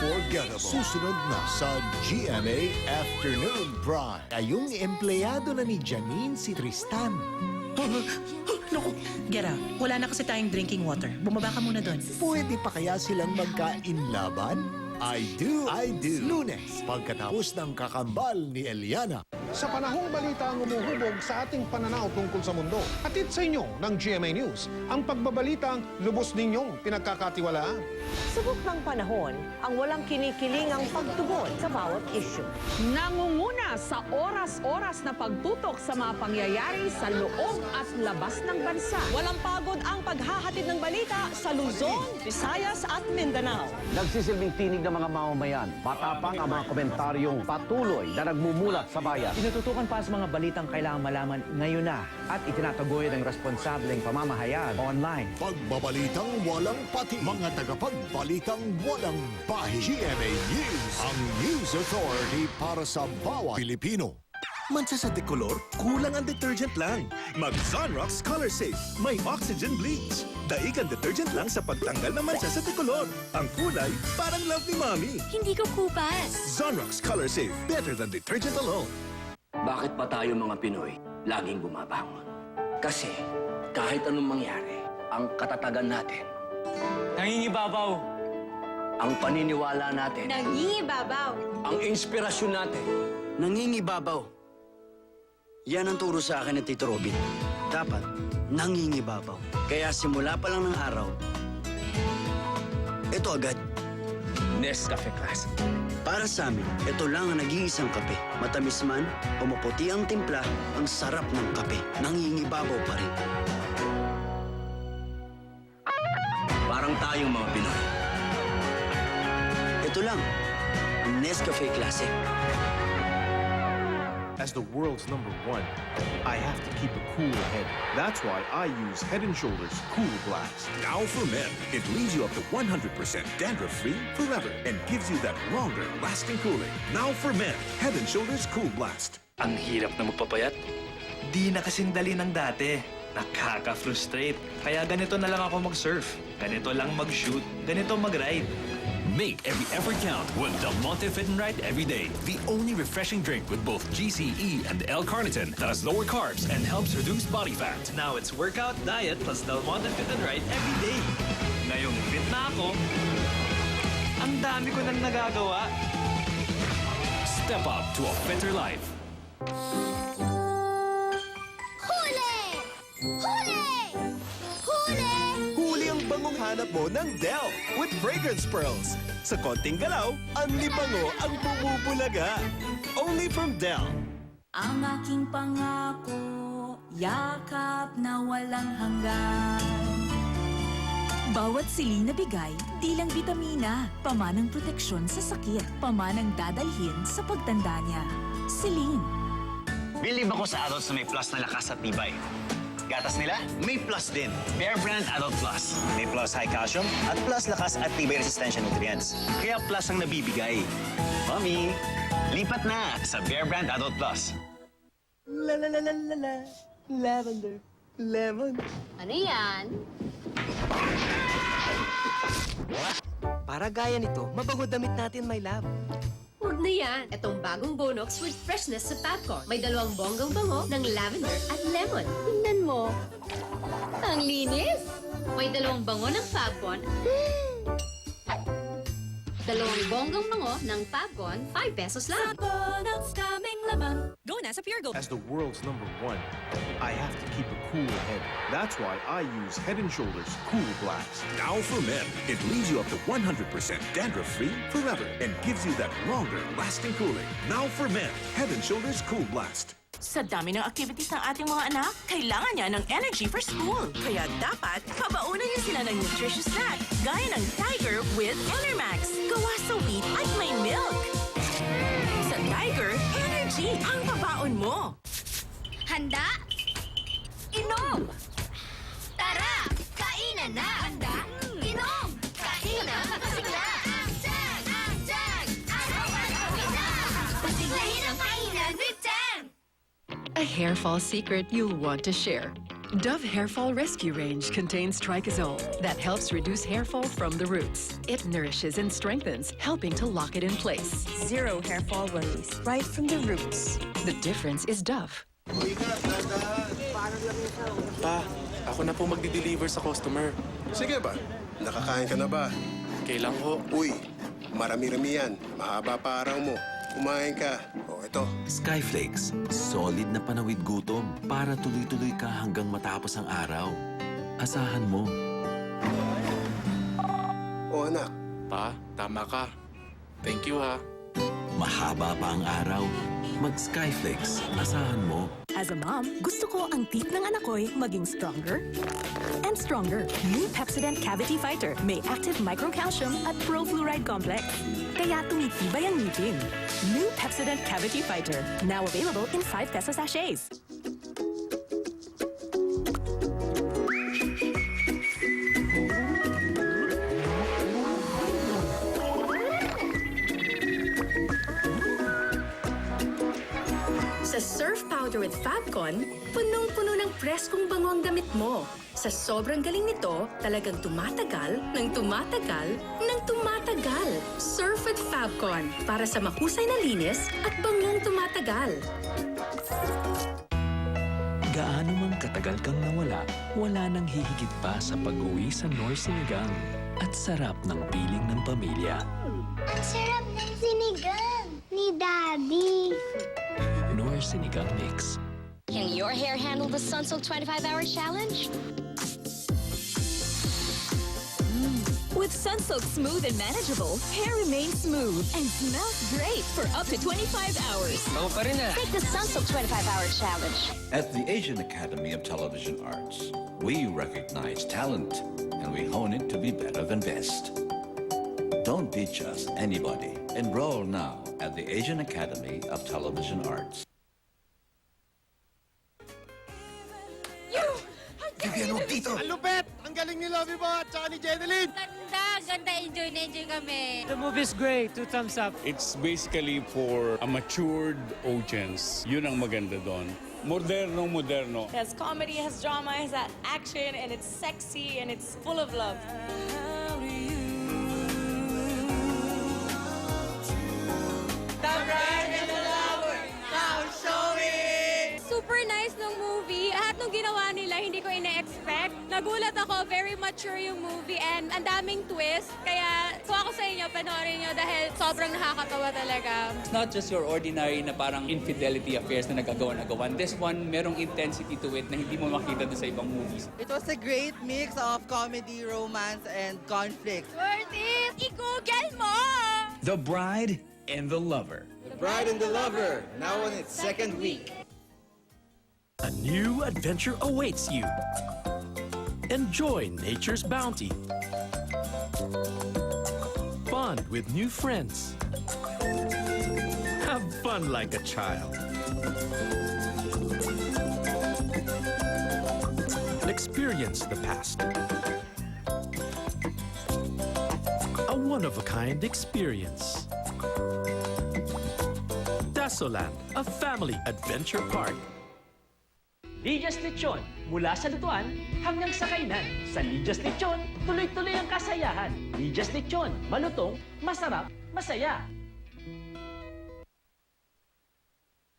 unforgettable. Susunod na sa GMA Afternoon Prime. Ngayong empleyado na ni Janine si Tristan. Naku, Gera, wala na kasi tayong drinking water. Bumaba ka muna doon. Pwede pa kaya silang magkainlaban? I do. Lunes, pagkatapos ng kakambal ni Eliana. Sa panahong balita ang umuhubog sa ating pananaw tungkol sa mundo. Hatid sa inyo ng GMA News, ang pagbabalitang lubos ninyong pinagkakatiwalaan. Subok ng panahon ang walang kinikilingang pagtugon sa bawat issue. Nangunguna sa oras-oras na pagtutok sa mga pangyayari sa loob at labas ng bansa. Walang pagod ang paghahatid ng balita sa Luzon, Visayas at Mindanao. Nagsisilbing tinig ng mga mamamayan. Matapang ang mga komentaryong patuloy na nagmumulat sa bayan. Tinututukan pa sa mga balitang kailangan malaman ngayon na at itinataguyod ng responsableng pamamahayag online. Pagbabalitang walang pati. Mga tagapagbalitang walang bahi. GMA News, ang News Authority para sa bawat Pilipino. Mansa sa decolor, kulang ang detergent lang. Mag-Zonrox Color Safe. May oxygen bleach. Daigan detergent lang sa pagtanggal ng mansa sa decolor. Ang kulay, parang love ni Mommy. Hindi ko kupas. Zonrox Color Safe. Better than detergent alone. Bakit pa tayo mga Pinoy laging bumabangon? Kasi kahit anong mangyari, ang katatagan natin, Nangingibabaw! ang paniniwala natin, Nangingibabaw. ang inspirasyon natin, nangingibabaw. Yan ang turo sa akin ng Tito Robin. Dapat nangingibabaw. Kaya simula pa lang ng araw, ito agad. Nescafe Classic. Para sa amin, ito lang ang nag-iisang kape. Matamis man o maputi ang timpla, ang sarap ng kape. Nangingibabaw pa rin. Parang tayong mga Pinoy. Ito lang, ang Nescafe Classic. As the world's #1, I have to keep a cool head. That's why I use Head & Shoulders Cool Blast. Now for men, it leaves you up to 100% dandruff-free forever and gives you that longer lasting cooling. Now for men, Head & Shoulders Cool Blast. Ang hirap na magpapayat. Di na kasing dali ng dati. Nakaka-frustrate. Kaya ganito na lang ako mag-surf. Ganito lang mag-shoot. Ganito mag-ride. Make every effort count with Del Monte Fit and Right every day. The only refreshing drink with both GCE and L-carnitine that has lower carbs and helps reduce body fat. Now it's workout, diet, plus Del Monte Fit and Right every day. Ngayong fit na ako, ang dami ko nang nagagawa. Step up to a fitter life. Huli! Huli! Huli! Huli ang bangong hanap mo ng Del with Fragrance Pearls. Sa konting galaw, ang libango ang bumubulaga. Only from Del. Ang aking pangako, yakap na walang hanggan. Bawat siling na bigay, di lang bitamina, pamanang proteksyon sa sakit, pamanang dadalhin sa pagtanda niya. Celine. Believe ako sa adults na may plus na lakas at tibay. Gatas nila, may plus din. Bear Brand Adult Plus. May plus high calcium at plus lakas at tibay resistensya nutrients. Kaya plus ang nabibigay. Mommy, lipat na sa Bear Brand Adult Plus. La la la la la la, lavender, lemon. Ano yan? Para gaya nito, mabango damit natin, my love. Huwag na yan. Itong bagong Bonox with freshness sa Popcorn. May dalawang bonggang bango ng lavender at lemon. Tingnan mo. Ang linis. May dalawang bango ng Popcorn. Dalawang bonggang bango ng Popcorn, 5 pesos lang. Bonox kaming laman. Go na sa Pure Gold. As the world's #1, I have to keep a cool head. That's why I use Head & Shoulders Cool Blast. Now for men, it leaves you up to 100% dandruff-free forever and gives you that longer lasting cooling. Now for men, Head & Shoulders Cool Blast. Sa dami ng activities ng ating mga anak, kailangan niya ng energy for school. Kaya dapat, pabaunan niyo sila ng nutritious snack, gaya ng Tiger with Enermax. Gawa sa wheat at may milk. Sa Tiger, energy ang pabaon mo. Handa? Inom! Tara! Kainan na! Handa? Inom! Kainan! Pasigla! Tag! Tag! Araw-araw na! Pasiglahin ang kainan with Tang! A hair fall secret you'll want to share. Dove Hair Fall Rescue Range contains Tricazole that helps reduce hair fall from the roots. It nourishes and strengthens, helping to lock it in place. Zero hair fall worries, right from the roots. The difference is Dove. Pa, ako na po magdi-deliver sa customer. Sige ba? Nakakain ka na ba? Kailan ko? Uy, marami-rami yan. Mahaba pa araw mo. Kumain ka. O, ito. Skyflakes, solid na panawid gutom para tuloy-tuloy ka hanggang matapos ang araw. Asahan mo. O, anak. Pa, tama ka. Thank you, ha. Mahaba pa ang araw. Mag-Skyflakes, asahan mo. As a mom, gusto ko ang teeth ng anak ko'y maging stronger and stronger. New Pepsodent Cavity Fighter may active microcalcium at pro-fluoride complex. Kaya tumitibay ang ngipin. New Pepsodent Cavity Fighter. Now available in 5 peso sachets. Sa Surf Powder with Fabcon, punong-puno ng preskong bango ang damit mo. Sa sobrang galing nito, talagang tumatagal, ng tumatagal. Surf with Fabcon para sa mahusay na linis at bangong tumatagal. Gaano man katagal kang nawala, wala nang hihigit pa sa pag-uwi sa Nor Sinigang at sarap ng piling ng pamilya. Ang sarap ng sinigang ni Daddy. Nor Sinigang Mix. Can your hair handle the Sunsilk 25-hour challenge? With Sunsilk Smooth and Manageable, hair remains smooth and smells great for up to 25 hours. Take the Sunsilk 25-hour challenge. At the Asian Academy of Television Arts, we recognize talent and we hone it to be better than best. Don't be just anybody. Enroll now at the Asian Academy of Television Arts. Vivian, huwag dito! Ang lupet! Ang galing ni Lovie Bo at saka ni Jeneline! Ganda. Enjoy na enjoy kami. The movie's great. 2 thumbs up. It's basically for a matured audience. Yun ang maganda doon. Moderno. It has comedy, it has drama, it has action, and it's sexy, and it's full of love. The Bride and the Lover, now showing! Super nice ng movie. Lahat ng ginawa nila, hindi ko ina-expect. Nagulat ako, very mature yung movie and ang daming twist. Kaya kung ako sa inyo, panoorin nyo dahil sobrang nakakatawa talaga. It's not just your ordinary na parang infidelity affairs na nagagawa-nagawan. This one, merong intensity to it na hindi mo makita doon sa ibang movies. It was a great mix of comedy, romance, and conflict. Worth it! I-google mo! The Bride and the Lover. The Bride and the Lover, now on its second week. A new adventure awaits you. Enjoy nature's bounty. Bond with new friends. Have fun like a child. Experience the past. A one-of-a-kind experience. Dasoland, a family adventure park. Ligas Lechon, mula sa lutuan hanggang sa kainan. Sa Ligas Lechon, tuloy-tuloy ang kasayahan. Ligas Lechon, malutong, masarap, masaya.